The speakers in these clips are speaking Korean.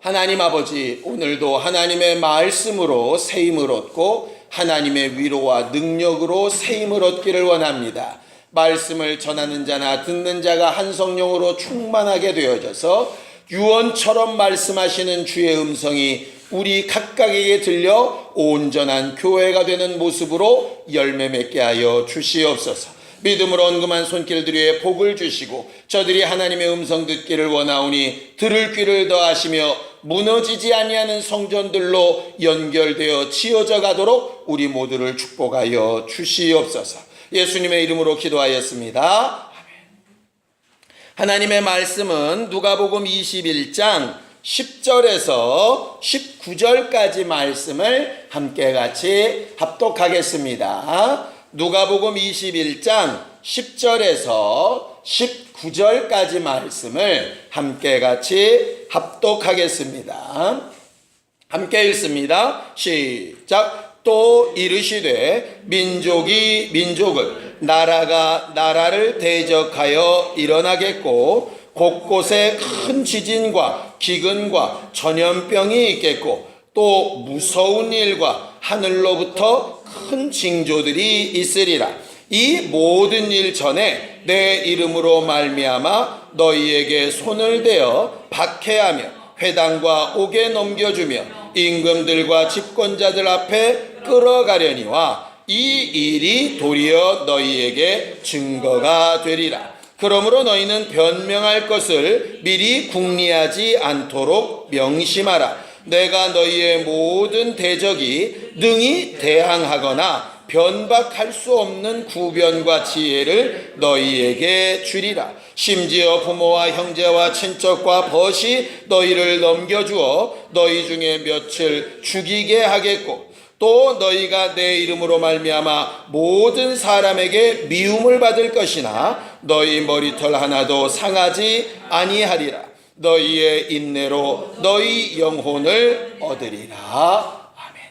하나님 아버지, 오늘도 하나님의 말씀으로 세임을 얻고 하나님의 위로와 능력으로 세임을 얻기를 원합니다. 말씀을 전하는 자나 듣는 자가 한 성령으로 충만하게 되어져서 유언처럼 말씀하시는 주의 음성이 우리 각각에게 들려 온전한 교회가 되는 모습으로 열매 맺게 하여 주시옵소서. 믿음으로 언금한 손길들 위에 복을 주시고 저들이 하나님의 음성 듣기를 원하오니 들을 귀를 더하시며 무너지지 아니하는 성전들로 연결되어 지어져 가도록 우리 모두를 축복하여 주시옵소서. 예수님의 이름으로 기도하였습니다. 하나님의 말씀은 누가복음 21장 10절에서 19절까지 말씀을 함께 같이 합독하겠습니다. 누가복음 21장 10절에서 19절까지 말씀을 함께 같이 합독하겠습니다. 함께 읽습니다. 시작. 또 이르시되 민족이 민족을, 나라가 나라를 대적하여 일어나겠고 곳곳에 큰 지진과 기근과 전염병이 있겠고 또 무서운 일과 하늘로부터 큰 징조들이 있으리라. 이 모든 일 전에 내 이름으로 말미암아 너희에게 손을 대어 박해하며 회당과 옥에 넘겨주며 임금들과 집권자들 앞에 끌어가려니와 이 일이 도리어 너희에게 증거가 되리라. 그러므로 너희는 변명할 것을 미리 궁리하지 않도록 명심하라. 내가 너희의 모든 대적이 능히 대항하거나 변박할 수 없는 구변과 지혜를 너희에게 주리라. 심지어 부모와 형제와 친척과 벗이 너희를 넘겨주어 너희 중에 몇을 죽이게 하겠고 또 너희가 내 이름으로 말미암아 모든 사람에게 미움을 받을 것이나 너희 머리털 하나도 상하지 아니하리라. 너희의 인내로 너희 영혼을 얻으리라. 아멘.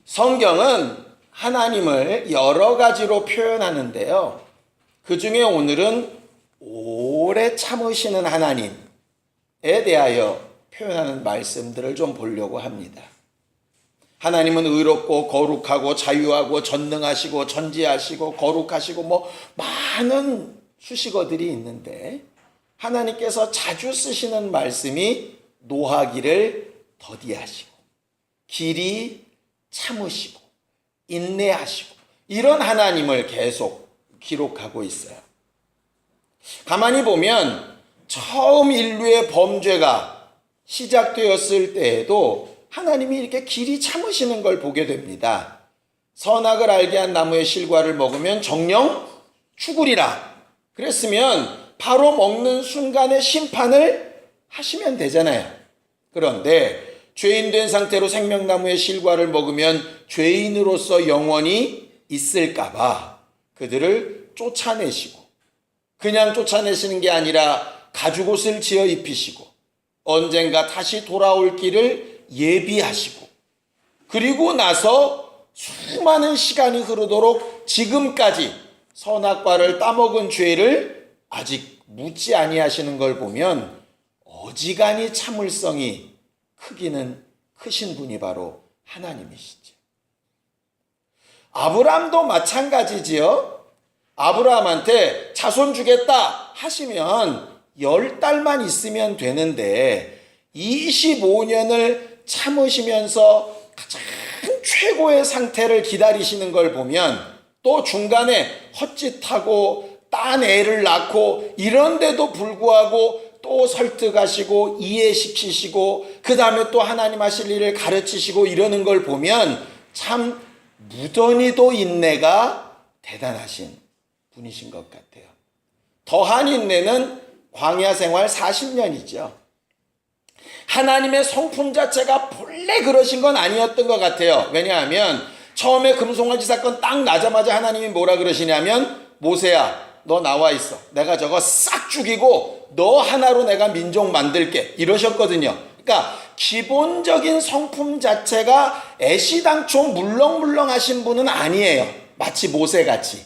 성경은 하나님을 여러 가지로 표현하는데요. 그 중에 오늘은 오래 참으시는 하나님에 대하여 표현하는 말씀들을 좀 보려고 합니다. 하나님은 의롭고 거룩하고 자유하고 전능하시고 전지하시고 거룩하시고 많은 수식어들이 있는데 하나님께서 자주 쓰시는 말씀이 노하기를 더디하시고 길이 참으시고 인내하시고 이런 하나님을 계속 기록하고 있어요. 가만히 보면 처음 인류의 범죄가 시작되었을 때에도 하나님이 이렇게 길이 참으시는 걸 보게 됩니다. 선악을 알게 한 나무의 실과를 먹으면 정령 죽으리라. 그랬으면 바로 먹는 순간에 심판을 하시면 되잖아요. 그런데 죄인 된 상태로 생명나무의 실과를 먹으면 죄인으로서 영원히 있을까봐 그들을 쫓아내시고 그냥 쫓아내시는 게 아니라 가죽옷을 지어 입히시고 언젠가 다시 돌아올 길을 예비하시고 그리고 나서 수많은 시간이 흐르도록 지금까지 선악과를 따먹은 죄를 아직 묻지 아니하시는 걸 보면 어지간히 참을성이 크기는 크신 분이 바로 하나님이시죠. 아브라함도 마찬가지지요. 아브라함한테 자손 주겠다 하시면 10달만 있으면 되는데 25년을 참으시면서 가장 최고의 상태를 기다리시는 걸 보면 또 중간에 헛짓하고 딴 애를 낳고 이런데도 불구하고 또 설득하시고 이해시키시고 그 다음에 또 하나님 하실 일을 가르치시고 이러는 걸 보면 참 무던히도 인내가 대단하신 분이신 것 같아요. 더한 인내는 광야 생활 40년이죠. 하나님의 성품 자체가 본래 그러신 건 아니었던 것 같아요. 왜냐하면 처음에 금송아지 사건 딱 나자마자 하나님이 뭐라 그러시냐면 모세야 너 나와 있어. 내가 저거 싹 죽이고 너 하나로 내가 민족 만들게 이러셨거든요. 그러니까 기본적인 성품 자체가 애시당초 물렁물렁하신 분은 아니에요. 마치 모세같이.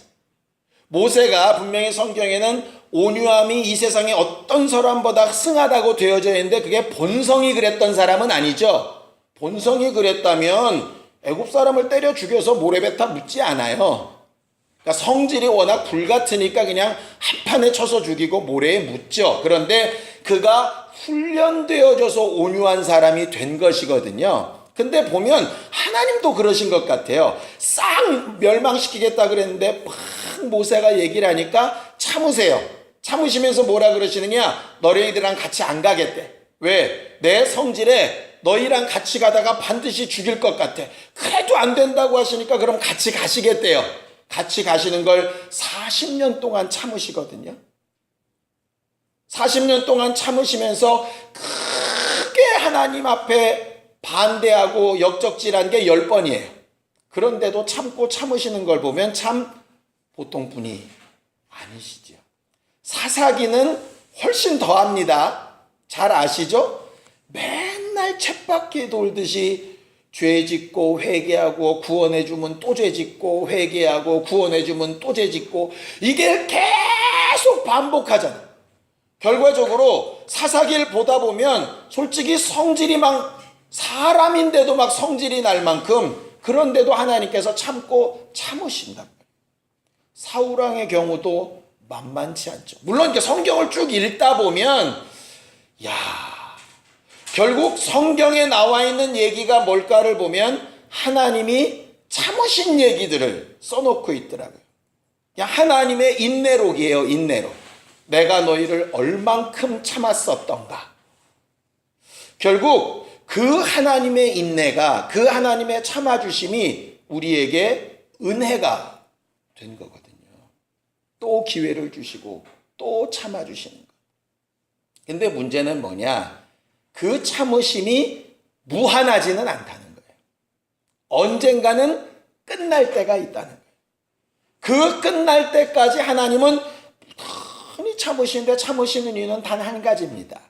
모세가 분명히 성경에는 온유함이 이 세상에 어떤 사람보다 승하다고 되어져 있는데 그게 본성이 그랬던 사람은 아니죠. 본성이 그랬다면 애굽 사람을 때려 죽여서 모래뱉어 묻지 않아요. 그러니까 성질이 워낙 불같으니까 그냥 한 판에 쳐서 죽이고 모래에 묻죠. 그런데 그가 훈련되어져서 온유한 사람이 된 것이거든요. 근데 보면 하나님도 그러신 것 같아요. 싹 멸망시키겠다 그랬는데 막 모세가 얘기를 하니까 참으세요. 참으시면서 뭐라 그러시느냐? 너희들이랑 같이 안 가겠대. 왜? 내 성질에 너희랑 같이 가다가 반드시 죽일 것 같아. 그래도 안 된다고 하시니까 그럼 같이 가시겠대요. 같이 가시는 걸 40년 동안 참으시거든요. 40년 동안 참으시면서 크게 하나님 앞에 반대하고 역적질한 게 10번이에요. 그런데도 참고 참으시는 걸 보면 참 보통 분이 아니시죠. 사사기는 훨씬 더합니다. 잘 아시죠? 맨날 쳇바퀴 돌듯이 죄 짓고 회개하고 구원해주면 또 죄 짓고 회개하고 구원해주면 또 죄 짓고 이게 계속 반복하잖아요. 결과적으로 사사기를 보다 보면 솔직히 성질이 막 사람인데도 막 성질이 날 만큼 그런데도 하나님께서 참고 참으신다. 사울왕의 경우도 만만치 않죠. 물론 이렇게 성경을 쭉 읽다 보면 결국 성경에 나와 있는 얘기가 뭘까를 보면 하나님이 참으신 얘기들을 써놓고 있더라고요. 그냥 하나님의 인내록이에요. 인내록. 내가 너희를 얼만큼 참았었던가. 결국 그 하나님의 인내가, 그 하나님의 참아주심이 우리에게 은혜가 된 거거든요. 또 기회를 주시고 또 참아주시는 거. 근데 문제는 뭐냐? 그 참으심이 무한하지는 않다는 거예요. 언젠가는 끝날 때가 있다는 거예요. 그 끝날 때까지 하나님은 흔히 참으시는데 참으시는 이유는 단 한 가지입니다.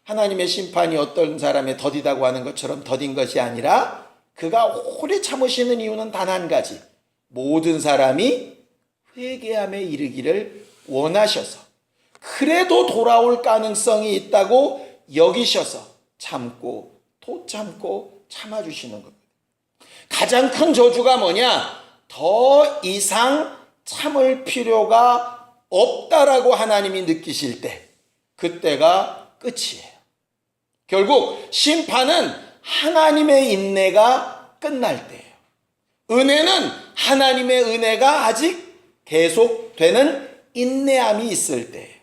하나님의 심판이 어떤 사람의 더디다고 하는 것처럼 더딘 것이 아니라 그가 오래 참으시는 이유는 단 한 가지. 모든 사람이 회개함에 이르기를 원하셔서 그래도 돌아올 가능성이 있다고 여기셔서 참고 또 참고 참아주시는 겁니다. 가장 큰 저주가 뭐냐? 더 이상 참을 필요가 없다라고 하나님이 느끼실 때 그때가 끝이에요. 결국 심판은 하나님의 인내가 끝날 때예요. 은혜는 하나님의 은혜가 아직 계속되는 인내함이 있을 때예요.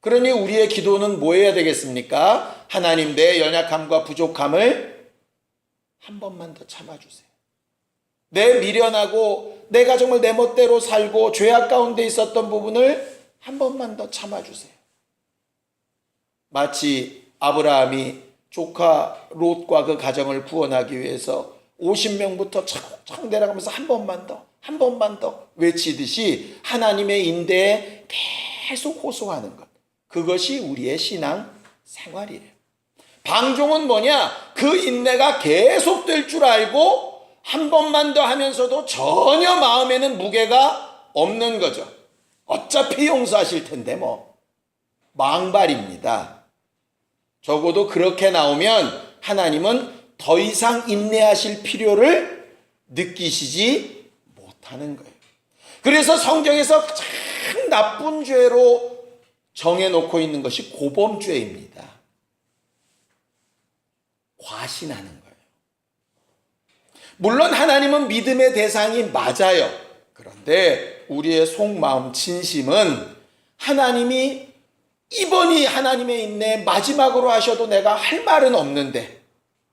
그러니 우리의 기도는 뭐 해야 되겠습니까? 하나님, 내 연약함과 부족함을 한 번만 더 참아주세요. 내 미련하고 내가 정말 내 멋대로 살고 죄악 가운데 있었던 부분을 한 번만 더 참아주세요. 마치 아브라함이 조카 롯과 그 가정을 구원하기 위해서 50명부터 차곡차곡 내려가면서 한 번만 더 외치듯이 하나님의 인대에 계속 호소하는 것. 그것이 우리의 신앙 생활이에요. 방종은 뭐냐? 그 인내가 계속될 줄 알고 한 번만 더 하면서도 전혀 마음에는 무게가 없는 거죠. 어차피 용서하실 텐데 뭐. 망발입니다. 적어도 그렇게 나오면 하나님은 더 이상 인내하실 필요를 느끼시지 못하는 거예요. 그래서 성경에서 가장 나쁜 죄로 정해놓고 있는 것이 고범죄입니다. 과신하는 거예요. 물론 하나님은 믿음의 대상이 맞아요. 그런데 우리의 속마음 진심은 하나님이 이번이 하나님의 인내 마지막으로 하셔도 내가 할 말은 없는데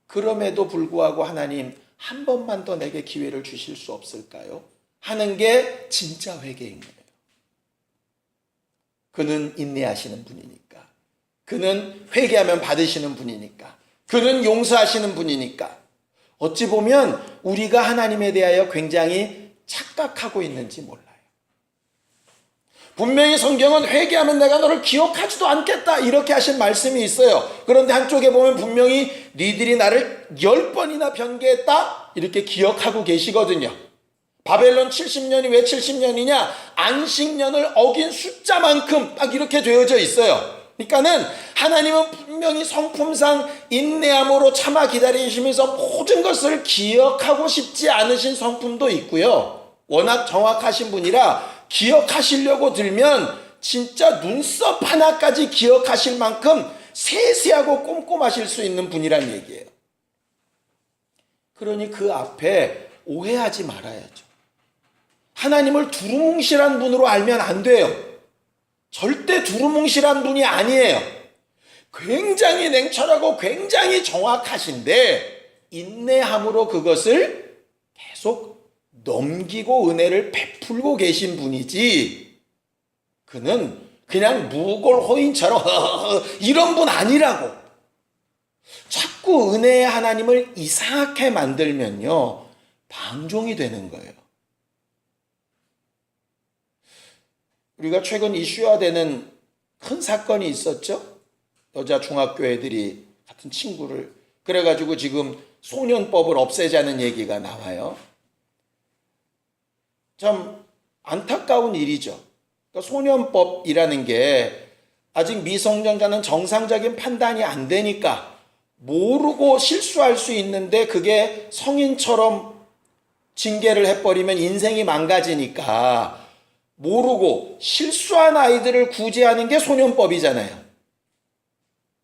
그럼에도 불구하고 하나님 한 번만 더 내게 기회를 주실 수 없을까요? 하는 게 진짜 회개인 거예요. 그는 인내하시는 분이니까. 그는 회개하면 받으시는 분이니까. 그는 용서하시는 분이니까. 어찌 보면 우리가 하나님에 대하여 굉장히 착각하고 있는지 몰라요. 분명히 성경은 회개하면 내가 너를 기억하지도 않겠다 이렇게 하신 말씀이 있어요. 그런데 한쪽에 보면 분명히 니들이 나를 10번이나 변개했다 이렇게 기억하고 계시거든요. 바벨론 70년이 왜 70년이냐? 안식년을 어긴 숫자만큼 딱 이렇게 되어져 있어요. 그러니까는 하나님은 분명히 성품상 인내함으로 참아 기다리시면서 모든 것을 기억하고 싶지 않으신 성품도 있고요. 워낙 정확하신 분이라 기억하시려고 들면 진짜 눈썹 하나까지 기억하실 만큼 세세하고 꼼꼼하실 수 있는 분이란 얘기예요. 그러니 그 앞에 오해하지 말아야죠. 하나님을 두루뭉실한 분으로 알면 안 돼요. 절대 두루뭉실한 분이 아니에요. 굉장히 냉철하고 굉장히 정확하신데 인내함으로 그것을 계속 넘기고 은혜를 베풀고 계신 분이지, 그는 그냥 무골호인처럼 이런 분 아니라고. 자꾸 은혜의 하나님을 이상하게 만들면요, 방종이 되는 거예요. 우리가 최근 이슈화되는 큰 사건이 있었죠. 여자 중학교 애들이 같은 친구를, 그래가지고 지금 소년법을 없애자는 얘기가 나와요. 참 안타까운 일이죠. 그러니까 소년법이라는 게 아직 미성년자는 정상적인 판단이 안 되니까 모르고 실수할 수 있는데, 그게 성인처럼 징계를 해버리면 인생이 망가지니까 모르고 실수한 아이들을 구제하는 게 소년법이잖아요.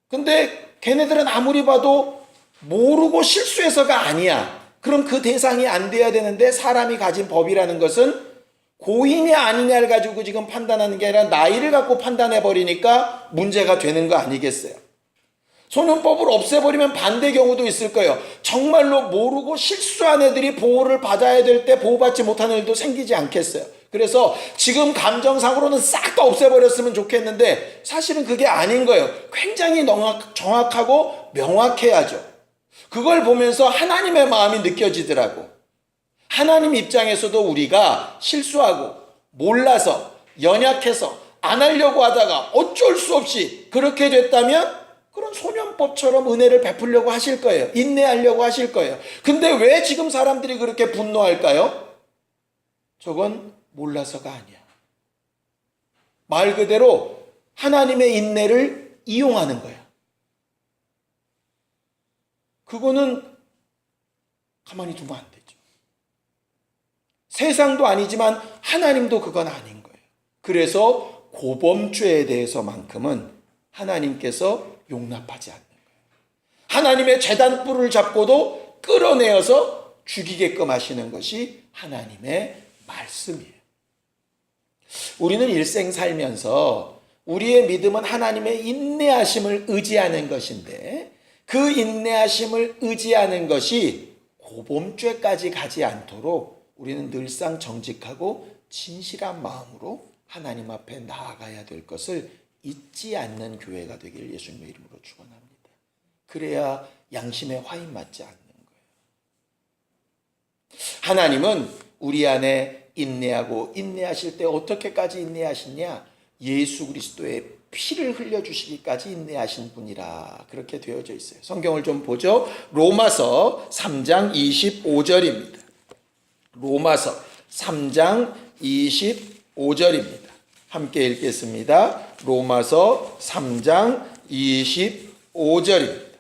근데 걔네들은 아무리 봐도 모르고 실수해서가 아니야. 그럼 그 대상이 안 돼야 되는데, 사람이 가진 법이라는 것은 고의냐 아니냐를 가지고 지금 판단하는 게 아니라 나이를 갖고 판단해버리니까 문제가 되는 거 아니겠어요? 소년법을 없애버리면 반대 경우도 있을 거예요. 정말로 모르고 실수한 애들이 보호를 받아야 될 때 보호받지 못하는 일도 생기지 않겠어요? 그래서 지금 감정상으로는 싹 다 없애버렸으면 좋겠는데 사실은 그게 아닌 거예요. 굉장히 정확하고 명확해야죠. 그걸 보면서 하나님의 마음이 느껴지더라고. 하나님 입장에서도 우리가 실수하고 몰라서 연약해서 안 하려고 하다가 어쩔 수 없이 그렇게 됐다면 그런 소년법처럼 은혜를 베풀려고 하실 거예요. 인내하려고 하실 거예요. 근데 왜 지금 사람들이 그렇게 분노할까요? 저건 몰라서가 아니야. 말 그대로 하나님의 인내를 이용하는 거야. 그거는 가만히 두면 안 되죠. 세상도 아니지만 하나님도 그건 아닌 거예요. 그래서 고범죄에 대해서만큼은 하나님께서 용납하지 않는 거예요. 하나님의 제단불을 잡고도 끌어내어서 죽이게끔 하시는 것이 하나님의 말씀이에요. 우리는 일생 살면서 우리의 믿음은 하나님의 인내하심을 의지하는 것인데, 그 인내하심을 의지하는 것이 고범죄까지 가지 않도록 우리는 늘상 정직하고 진실한 마음으로 하나님 앞에 나아가야 될 것을 잊지 않는 교회가 되기를 예수님의 이름으로 축원합니다. 그래야 양심에 화인 맞지 않는 거예요. 하나님은 우리 안에 인내하고, 인내하실 때 어떻게까지 인내하시냐? 예수 그리스도의 피를 흘려주시기까지 인내하신 분이라 그렇게 되어져 있어요. 성경을 좀 보죠. 로마서 3장 25절입니다. 로마서 3장 25절입니다. 함께 읽겠습니다. 로마서 3장 25절입니다.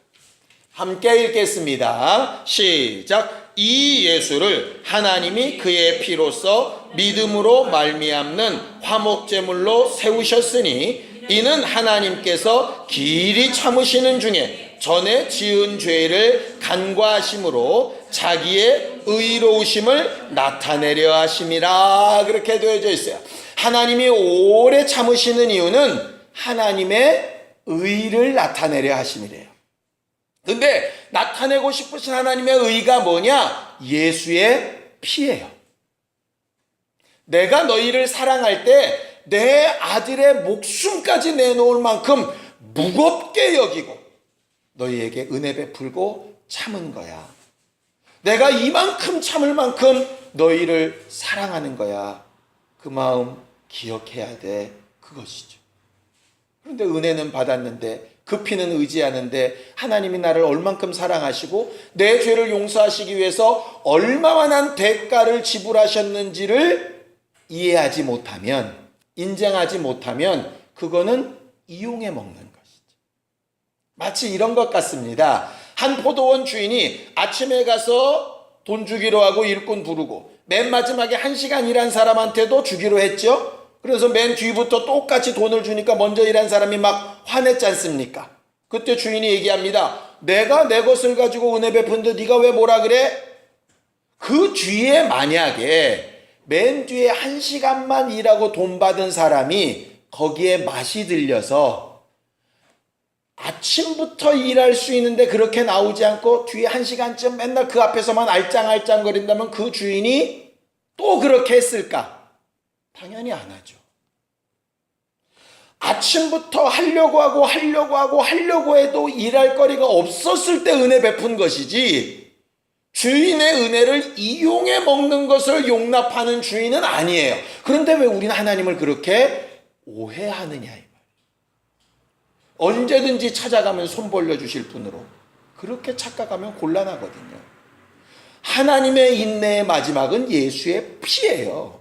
함께 읽겠습니다. 시작. 이 예수를 하나님이 그의 피로써 믿음으로 말미암는 화목제물로 세우셨으니, 이는 하나님께서 길이 참으시는 중에 전에 지은 죄를 간과하심으로 자기의 의로우심을 나타내려 하심이라 그렇게 되어져 있어요. 하나님이 오래 참으시는 이유는 하나님의 의를 나타내려 하심이래요. 근데 나타내고 싶으신 하나님의 의가 뭐냐? 예수의 피예요. 내가 너희를 사랑할 때 내 아들의 목숨까지 내놓을 만큼 무겁게 여기고 너희에게 은혜 베풀고 참은 거야. 내가 이만큼 참을 만큼 너희를 사랑하는 거야. 그 마음 기억해야 돼. 그것이죠. 그런데 은혜는 받았는데 그 피는 의지하는데 하나님이 나를 얼만큼 사랑하시고 내 죄를 용서하시기 위해서 얼마만한 대가를 지불하셨는지를 이해하지 못하면, 인정하지 못하면 그거는 이용해 먹는 것이죠. 마치 이런 것 같습니다. 한 포도원 주인이 아침에 가서 돈 주기로 하고 일꾼 부르고 맨 마지막에 1시간 일한 사람한테도 주기로 했죠. 그래서 맨 뒤부터 똑같이 돈을 주니까 먼저 일한 사람이 막 화냈지 않습니까? 그때 주인이 얘기합니다. 내가 내 것을 가지고 은혜 베푼데 네가 왜 뭐라 그래? 그 뒤에 만약에 맨 뒤에 1시간만 일하고 돈 받은 사람이 거기에 맛이 들려서 아침부터 일할 수 있는데 그렇게 나오지 않고 뒤에 1시간쯤 맨날 그 앞에서만 알짱알짱거린다면 그 주인이 또 그렇게 했을까? 당연히 안 하죠. 아침부터 하려고 해도 일할 거리가 없었을 때 은혜 베푼 것이지, 주인의 은혜를 이용해 먹는 것을 용납하는 주인은 아니에요. 그런데 왜 우리는 하나님을 그렇게 오해하느냐 이 말이에요. 언제든지 찾아가면 손 벌려주실 분으로 그렇게 착각하면 곤란하거든요. 하나님의 인내의 마지막은 예수의 피예요.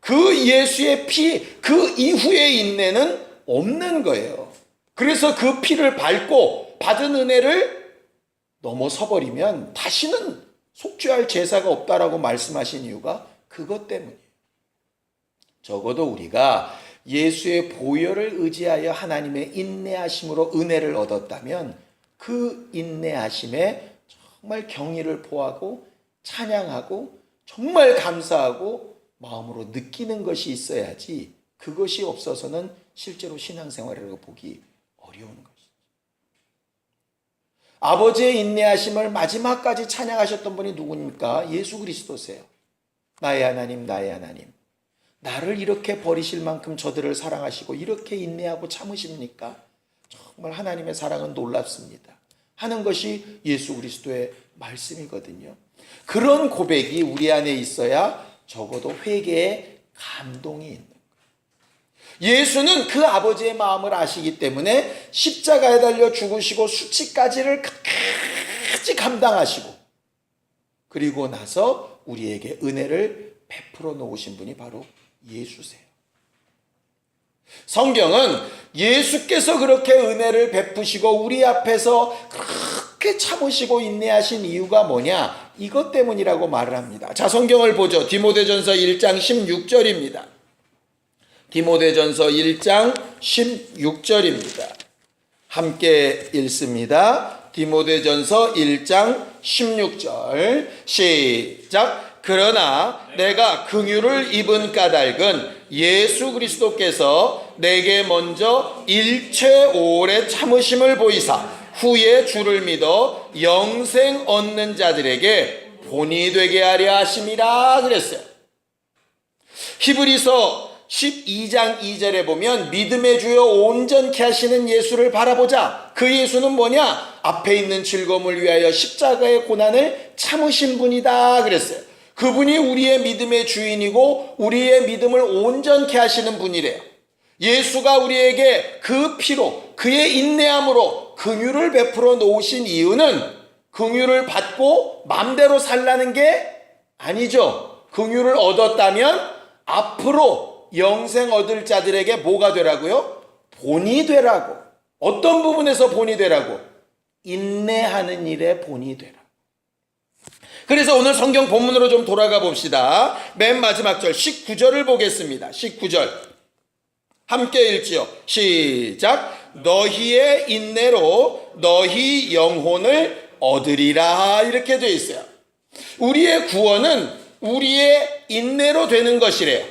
그 예수의 피, 그 이후의 인내는 없는 거예요. 그래서 그 피를 밟고 받은 은혜를 넘어서버리면 다시는 속죄할 제사가 없다라고 말씀하신 이유가 그것 때문이에요. 적어도 우리가 예수의 보혈을 의지하여 하나님의 인내하심으로 은혜를 얻었다면 그 인내하심에 정말 경의를 표하고 찬양하고 정말 감사하고 마음으로 느끼는 것이 있어야지, 그것이 없어서는 실제로 신앙생활이라고 보기 어려운 것이죠. 아버지의 인내하심을 마지막까지 찬양하셨던 분이 누구입니까? 예수 그리스도세요. 나의 하나님, 나의 하나님, 나를 이렇게 버리실 만큼 저들을 사랑하시고 이렇게 인내하고 참으십니까? 정말 하나님의 사랑은 놀랍습니다 하는 것이 예수 그리스도의 말씀이거든요. 그런 고백이 우리 안에 있어야 적어도 회개에 감동이 있는 거예요. 예수는 그 아버지의 마음을 아시기 때문에 십자가에 달려 죽으시고 수치까지를 끝까지 감당하시고 그리고 나서 우리에게 은혜를 베풀어 놓으신 분이 바로 예수세요. 성경은 예수께서 그렇게 은혜를 베푸시고 우리 앞에서 그렇게 참으시고 인내하신 이유가 뭐냐? 이것 때문이라고 말을 합니다. 자, 성경을 보죠. 디모데전서 1장 16절입니다. 디모데전서 1장 16절입니다. 함께 읽습니다. 디모데전서 1장 16절 시작. 그러나 내가 긍휼을 입은 까닭은 예수 그리스도께서 내게 먼저 일체 오래 참으심을 보이사 후에 주를 믿어 영생 얻는 자들에게 본이 되게 하려 하심이라 그랬어요. 히브리서 12장 2절에 보면 믿음의 주여 온전케 하시는 예수를 바라보자. 그 예수는 뭐냐? 앞에 있는 즐거움을 위하여 십자가의 고난을 참으신 분이다 그랬어요. 그분이 우리의 믿음의 주인이고 우리의 믿음을 온전케 하시는 분이래요. 예수가 우리에게 그 피로 그의 인내함으로 긍휼을 베풀어 놓으신 이유는 긍휼을 받고 맘대로 살라는 게 아니죠. 긍휼을 얻었다면 앞으로 영생 얻을 자들에게 뭐가 되라고요? 본이 되라고. 어떤 부분에서 본이 되라고? 인내하는 일에 본이 되라. 그래서 오늘 성경 본문으로 좀 돌아가 봅시다. 맨 마지막 절 19절을 보겠습니다. 19절 함께 읽지요. 시작. 너희의 인내로 너희 영혼을 얻으리라 이렇게 되어 있어요. 우리의 구원은 우리의 인내로 되는 것이래요.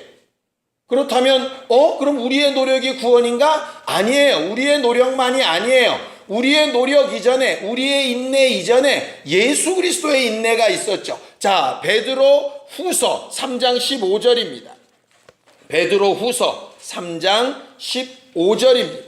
그렇다면 그럼 우리의 노력이 구원인가? 아니에요. 우리의 노력만이 아니에요. 우리의 노력 이전에, 우리의 인내 이전에 예수 그리스도의 인내가 있었죠. 자, 베드로 후서 3장 15절입니다. 베드로 후서 3장 15절입니다.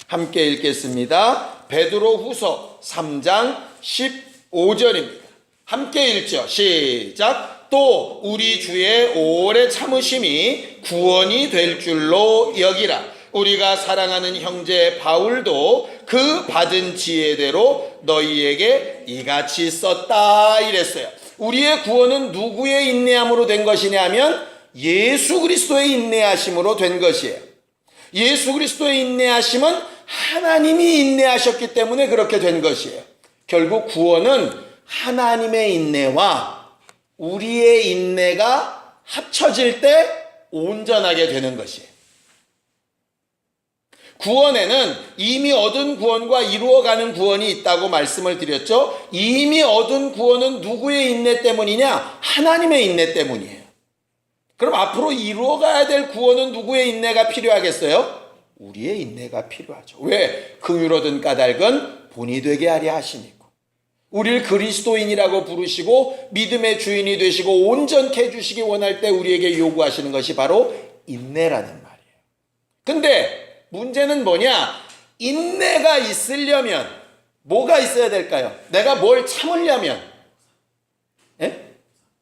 함께 읽겠습니다. 베드로 후서 3장 15절입니다. 함께 읽죠. 시작. 또 우리 주의 오래 참으심이 구원이 될 줄로 여기라. 우리가 사랑하는 형제 바울도 그 받은 지혜대로 너희에게 이같이 썼다 이랬어요. 우리의 구원은 누구의 인내함으로 된 것이냐면 예수 그리스도의 인내하심으로 된 것이에요. 예수 그리스도의 인내하심은 하나님이 인내하셨기 때문에 그렇게 된 것이에요. 결국 구원은 하나님의 인내와 우리의 인내가 합쳐질 때 온전하게 되는 것이에요. 구원에는 이미 얻은 구원과 이루어가는 구원이 있다고 말씀을 드렸죠. 이미 얻은 구원은 누구의 인내 때문이냐? 하나님의 인내 때문이에요. 그럼 앞으로 이루어가야 될 구원은 누구의 인내가 필요하겠어요? 우리의 인내가 필요하죠. 왜? 긍휼 얻은 까닭은 본이 되게 하려 하시니까. 우리를 그리스도인이라고 부르시고 믿음의 주인이 되시고 온전케 해주시기 원할 때 우리에게 요구하시는 것이 바로 인내라는 말이에요. 근데 문제는 뭐냐? 인내가 있으려면 뭐가 있어야 될까요? 내가 뭘 참으려면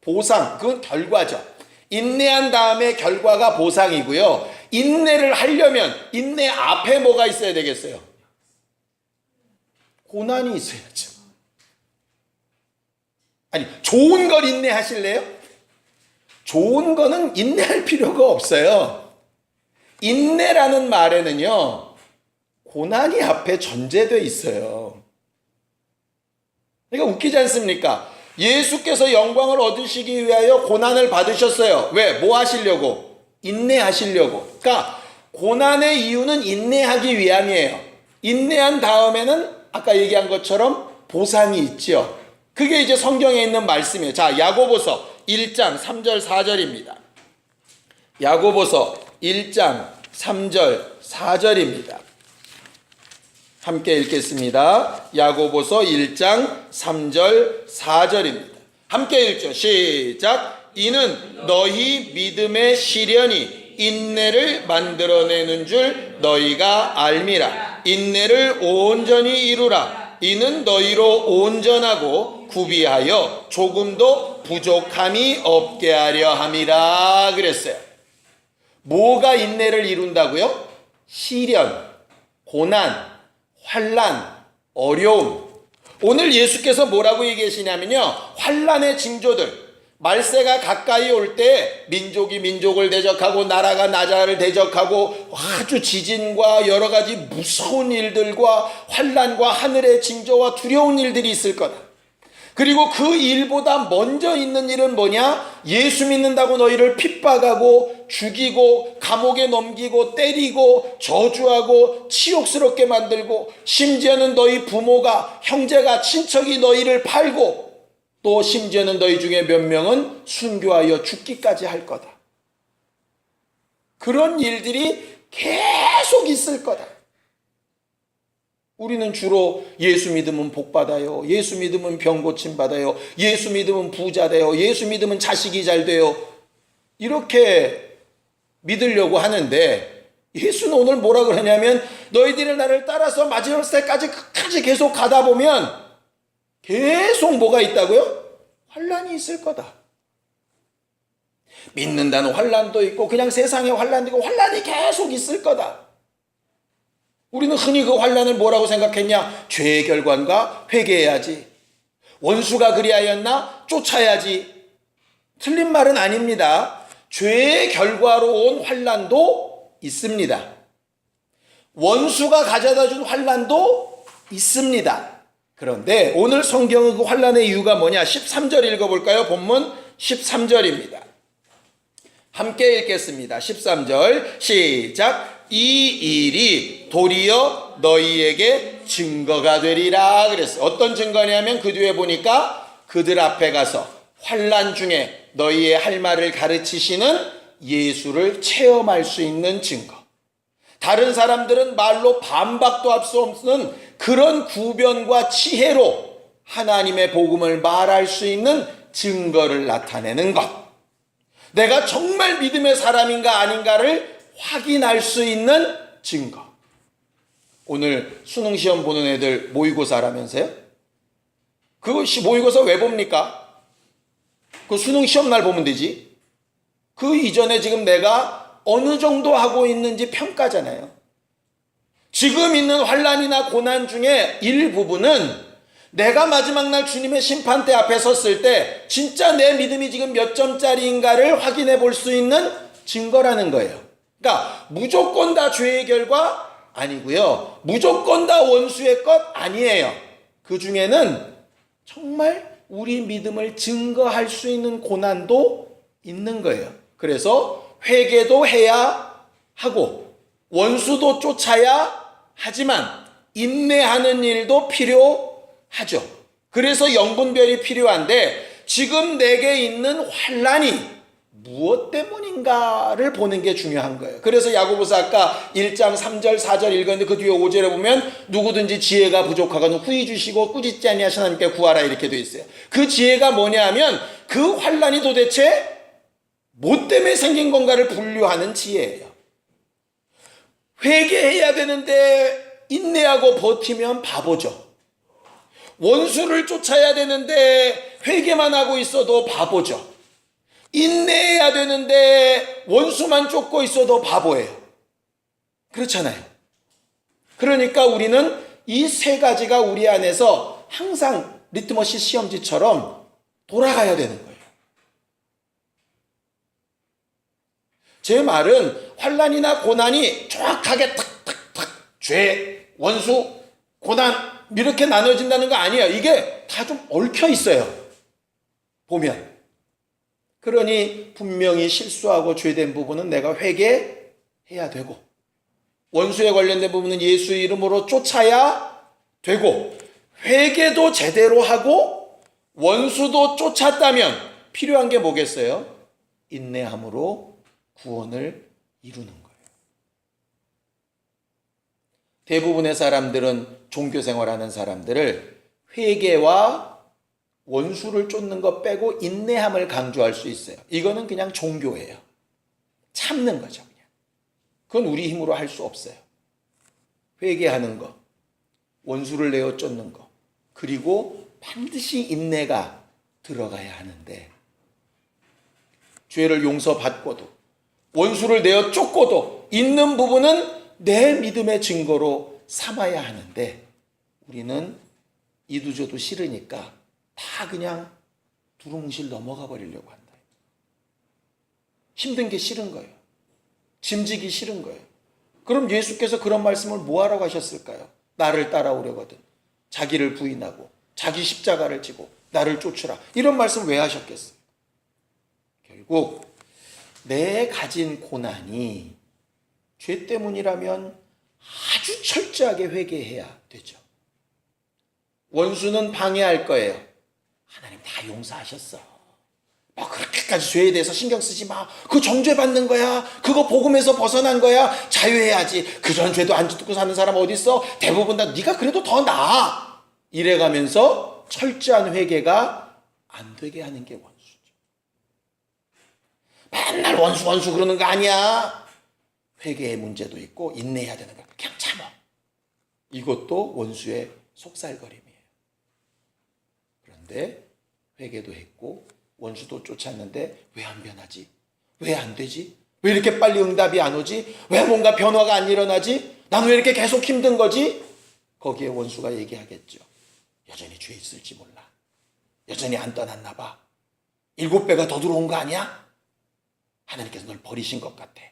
보상, 그건 결과죠. 인내한 다음에 결과가 보상이고요. 인내를 하려면 인내 앞에 뭐가 있어야 되겠어요? 고난이 있어야죠. 아니, 좋은 걸 인내하실래요? 좋은 거는 인내할 필요가 없어요. 인내라는 말에는요, 고난이 앞에 전제되어 있어요. 그러니까 웃기지 않습니까? 예수께서 영광을 얻으시기 위하여 고난을 받으셨어요. 왜? 뭐 하시려고? 인내하시려고. 그러니까 고난의 이유는 인내하기 위함이에요. 인내한 다음에는 아까 얘기한 것처럼 보상이 있죠. 그게 이제 성경에 있는 말씀이에요. 자, 야고보서 1장 3절 4절입니다. 야고보서 1장 3절 4절입니다. 함께 읽겠습니다. 야고보서 1장 3절 4절입니다. 함께 읽죠. 시작. 이는 너희 믿음의 시련이 인내를 만들어내는 줄 너희가 알미라. 인내를 온전히 이루라. 이는 너희로 온전하고 구비하여 조금도 부족함이 없게 하려 함이라 그랬어요. 뭐가 인내를 이룬다고요? 시련, 고난, 환난, 어려움. 오늘 예수께서 뭐라고 얘기하시냐면요, 환난의 징조들, 말세가 가까이 올 때 민족이 민족을 대적하고 나라가 나라를 대적하고 아주 지진과 여러 가지 무서운 일들과 환난과 하늘의 징조와 두려운 일들이 있을 거다. 그리고 그 일보다 먼저 있는 일은 뭐냐? 예수 믿는다고 너희를 핍박하고 죽이고 감옥에 넘기고 때리고 저주하고 치욕스럽게 만들고 심지어는 너희 부모가 형제가 친척이 너희를 팔고 또 심지어는 너희 중에 몇 명은 순교하여 죽기까지 할 거다. 그런 일들이 계속 있을 거다. 우리는 주로 예수 믿으면 복 받아요. 예수 믿으면 병 고침 받아요. 예수 믿으면 부자 돼요. 예수 믿으면 자식이 잘 돼요. 이렇게 믿으려고 하는데 예수는 오늘 뭐라 그러냐면 너희들이 나를 따라서 마지막 때까지 끝까지 계속 가다 보면 계속 뭐가 있다고요? 환난이 있을 거다. 믿는다는 환난도 있고 그냥 세상에 환난도 있고 환난이 계속 있을 거다. 우리는 흔히 그 환난을 뭐라고 생각했냐? 죄의 결과인가? 회개해야지. 원수가 그리하였나? 쫓아야지. 틀린 말은 아닙니다. 죄의 결과로 온 환난도 있습니다. 원수가 가져다 준 환난도 있습니다. 그런데 오늘 성경은 그 환난의 이유가 뭐냐? 13절 읽어볼까요? 본문 13절입니다. 함께 읽겠습니다. 13절 시작. 이 일이 도리어 너희에게 증거가 되리라 그랬어요. 어떤 증거냐면 그 뒤에 보니까 그들 앞에 가서 환난 중에 너희의 할 말을 가르치시는 예수를 체험할 수 있는 증거. 다른 사람들은 말로 반박도 할 수 없는 그런 구변과 지혜로 하나님의 복음을 말할 수 있는 증거를 나타내는 것. 내가 정말 믿음의 사람인가 아닌가를 확인할 수 있는 증거. 오늘 수능시험 보는 애들 모의고사라면서요? 그것이 모의고사 왜 봅니까? 그 수능시험 날 보면 되지. 그 이전에 지금 내가 어느 정도 하고 있는지 평가잖아요. 지금 있는 환난이나 고난 중에 일부분은 내가 마지막 날 주님의 심판대 앞에 섰을 때 진짜 내 믿음이 지금 몇 점짜리인가를 확인해 볼 수 있는 증거라는 거예요. 그러니까 무조건 다 죄의 결과 아니고요. 무조건 다 원수의 것 아니에요. 그 중에는 정말 우리 믿음을 증거할 수 있는 고난도 있는 거예요. 그래서 회개도 해야 하고 원수도 쫓아야 하지만 인내하는 일도 필요하죠. 그래서 영분별이 필요한데 지금 내게 있는 환난이 무엇 때문인가를 보는 게 중요한 거예요. 그래서 야고보서 아까 1장 3절 4절 읽었는데 그 뒤에 5절에 보면 누구든지 지혜가 부족하거든 후히 주시고 꾸짖지 아니하신 하나님께 구하라 이렇게 되어 있어요. 그 지혜가 뭐냐 하면 그 환난이 도대체 뭐 때문에 생긴 건가를 분류하는 지혜예요. 회개해야 되는데 인내하고 버티면 바보죠. 원수를 쫓아야 되는데 회개만 하고 있어도 바보죠. 인내해야 되는데 원수만 쫓고 있어도 바보예요. 그렇잖아요. 그러니까 우리는 이 세 가지가 우리 안에서 항상 리트머스 시험지처럼 돌아가야 되는 거예요. 제 말은 환난이나 고난이 정확하게 탁탁탁 죄, 원수, 고난 이렇게 나눠진다는 거 아니에요. 이게 다 좀 얽혀 있어요. 보면. 그러니 분명히 실수하고 죄된 부분은 내가 회개해야 되고 원수에 관련된 부분은 예수의 이름으로 쫓아야 되고 회개도 제대로 하고 원수도 쫓았다면 필요한 게 뭐겠어요? 인내함으로 구원을 이루는 거예요. 대부분의 사람들은 종교 생활하는 사람들을 회개와 원수를 쫓는 것 빼고 인내함을 강조할 수 있어요. 이거는 그냥 종교예요. 참는 거죠. 그냥. 그건 우리 힘으로 할 수 없어요. 회개하는 거, 원수를 내어 쫓는 거, 그리고 반드시 인내가 들어가야 하는데 죄를 용서받고도 원수를 내어 쫓고도 있는 부분은 내 믿음의 증거로 삼아야 하는데 우리는 이도저도 싫으니까 다 그냥 두루뭉실 넘어가 버리려고 한다. 힘든 게 싫은 거예요. 짐지기 싫은 거예요. 그럼 예수께서 그런 말씀을 뭐하러 하셨을까요? 나를 따라오려거든 자기를 부인하고 자기 십자가를 지고 나를 쫓으라. 이런 말씀 왜 하셨겠어요? 결국 내 가진 고난이 죄 때문이라면 아주 철저하게 회개해야 되죠. 원수는 방해할 거예요. 하나님 다 용서하셨어. 그렇게까지 죄에 대해서 신경 쓰지 마. 그거 정죄받는 거야. 그거 복음에서 벗어난 거야. 자유해야지. 그런 죄도 안 짓고 사는 사람 어디 있어? 대부분 다 네가 그래도 더 나아. 이래가면서 철저한 회개가 안 되게 하는 게 원수죠. 맨날 원수 그러는 거 아니야. 회개의 문제도 있고 인내해야 되는 거 그냥 참아. 이것도 원수의 속살거림이에요. 그런데 회개도 했고 원수도 쫓았는데 왜 안 변하지? 왜 안 되지? 왜 이렇게 빨리 응답이 안 오지? 왜 뭔가 변화가 안 일어나지? 나는 왜 이렇게 계속 힘든 거지? 거기에 원수가 얘기하겠죠. 여전히 죄 있을지 몰라. 여전히 안 떠났나 봐. 7배가 더 들어온 거 아니야? 하나님께서 널 버리신 것 같아.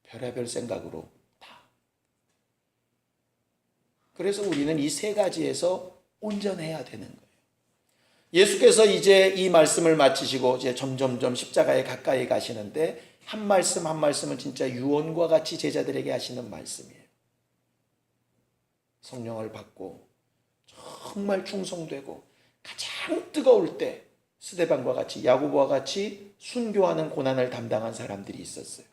별의별 생각으로 다. 그래서 우리는 이 세 가지에서 온전해야 되는 거예요. 예수께서 이제 이 말씀을 마치시고 이제 점점점 십자가에 가까이 가시는데 한 말씀 한 말씀은 진짜 유언과 같이 제자들에게 하시는 말씀이에요. 성령을 받고 정말 충성되고 가장 뜨거울 때 스데반과 같이 야고보와 같이 순교하는 고난을 담당한 사람들이 있었어요.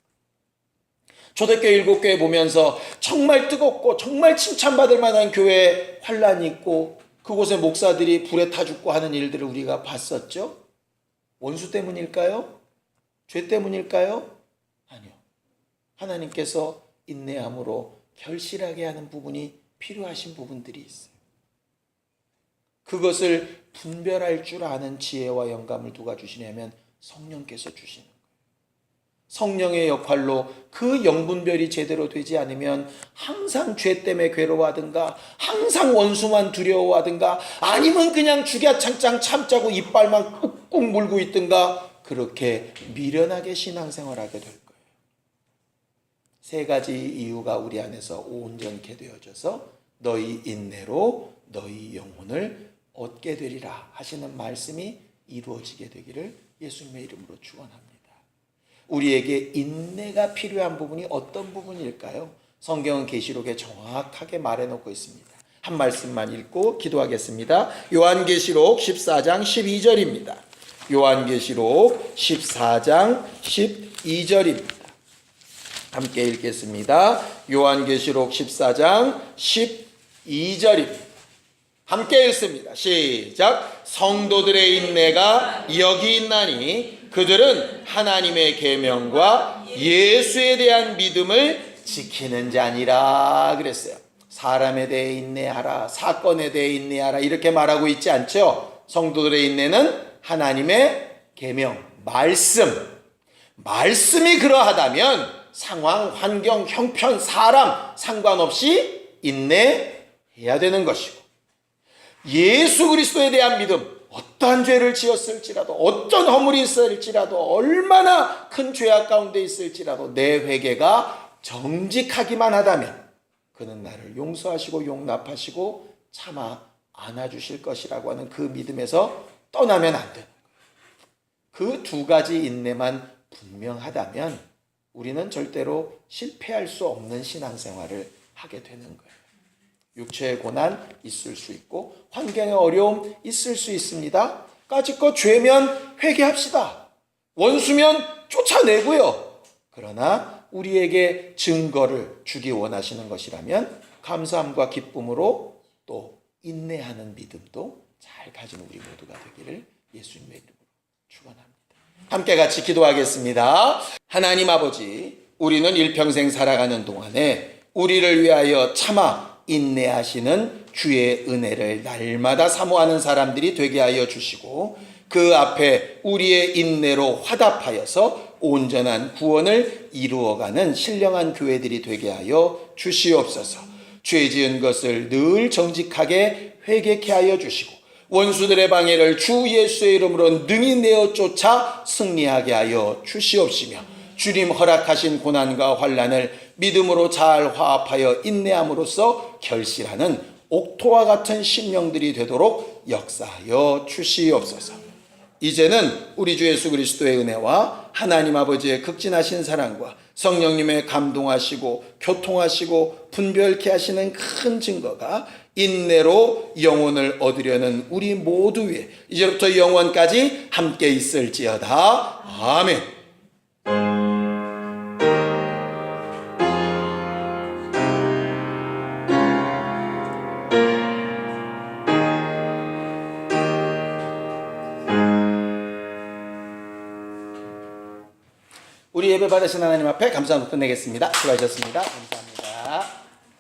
초대교회 7교회 보면서 정말 뜨겁고 정말 칭찬받을 만한 교회에 환란이 있고 그곳에 목사들이 불에 타 죽고 하는 일들을 우리가 봤었죠. 원수 때문일까요? 죄 때문일까요? 아니요. 하나님께서 인내함으로 결실하게 하는 부분이 필요하신 부분들이 있어요. 그것을 분별할 줄 아는 지혜와 영감을 누가 주시냐면 성령께서 주시는 거예요. 성령의 역할로 그 영분별이 제대로 되지 않으면 항상 죄 때문에 괴로워하든가, 항상 원수만 두려워하든가, 아니면 그냥 주야창창 참자고 이빨만 꾹꾹 물고 있든가, 그렇게 미련하게 신앙생활하게 될 거예요. 세 가지 이유가 우리 안에서 온전케 되어져서 너희 인내로 너희 영혼을 얻게 되리라 하시는 말씀이 이루어지게 되기를 예수님의 이름으로 축원합니다. 우리에게 인내가 필요한 부분이 어떤 부분일까요? 성경은 계시록에 정확하게 말해놓고 있습니다. 한 말씀만 읽고 기도하겠습니다. 요한계시록 14장 12절입니다. 요한계시록 14장 12절입니다. 함께 읽겠습니다. 요한계시록 14장 12절입니다. 함께 읽습니다. 시작. 성도들의 인내가 여기 있나니 그들은 하나님의 계명과 예수에 대한 믿음을 지키는 자니라 그랬어요. 사람에 대해 인내하라, 사건에 대해 인내하라 이렇게 말하고 있지 않죠. 성도들의 인내는 하나님의 계명, 말씀이 그러하다면 상황, 환경, 형편, 사람 상관없이 인내해야 되는 것이고, 예수 그리스도에 대한 믿음, 어떠한 죄를 지었을지라도, 어떤 허물이 있을지라도, 얼마나 큰 죄악 가운데 있을지라도 내 회개가 정직하기만 하다면 그는 나를 용서하시고 용납하시고 참아 안아주실 것이라고 하는 그 믿음에서 떠나면 안 되는 거예요. 그 두 가지 인내만 분명하다면 우리는 절대로 실패할 수 없는 신앙생활을 하게 되는 거예요. 육체의 고난 있을 수 있고 환경의 어려움 있을 수 있습니다. 까짓것 죄면 회개합시다. 원수면 쫓아내고요. 그러나 우리에게 증거를 주기 원하시는 것이라면 감사함과 기쁨으로 또 인내하는 믿음도 잘 가진 우리 모두가 되기를 예수님의 이름으로 축원합니다. 함께 같이 기도하겠습니다. 하나님 아버지, 우리는 일평생 살아가는 동안에 우리를 위하여 참아 인내하시는 주의 은혜를 날마다 사모하는 사람들이 되게 하여 주시고, 그 앞에 우리의 인내로 화답하여서 온전한 구원을 이루어가는 신령한 교회들이 되게 하여 주시옵소서. 죄 지은 것을 늘 정직하게 회개케 하여 주시고, 원수들의 방해를 주 예수의 이름으로 능히 내어 쫓아 승리하게 하여 주시옵시며, 주님 허락하신 고난과 환난을 믿음으로 잘 화합하여 인내함으로써 결실하는 옥토와 같은 심령들이 되도록 역사하여 주시옵소서. 이제는 우리 주 예수 그리스도의 은혜와 하나님 아버지의 극진하신 사랑과 성령님의 감동하시고 교통하시고 분별케 하시는 큰 증거가 인내로 영혼을 얻으려는 우리 모두 위에 이제부터 영원까지 함께 있을지어다. 아멘. 우리 예배 받으신 하나님 앞에 감사함을 끝내겠습니다. 수고하셨습니다. 감사합니다.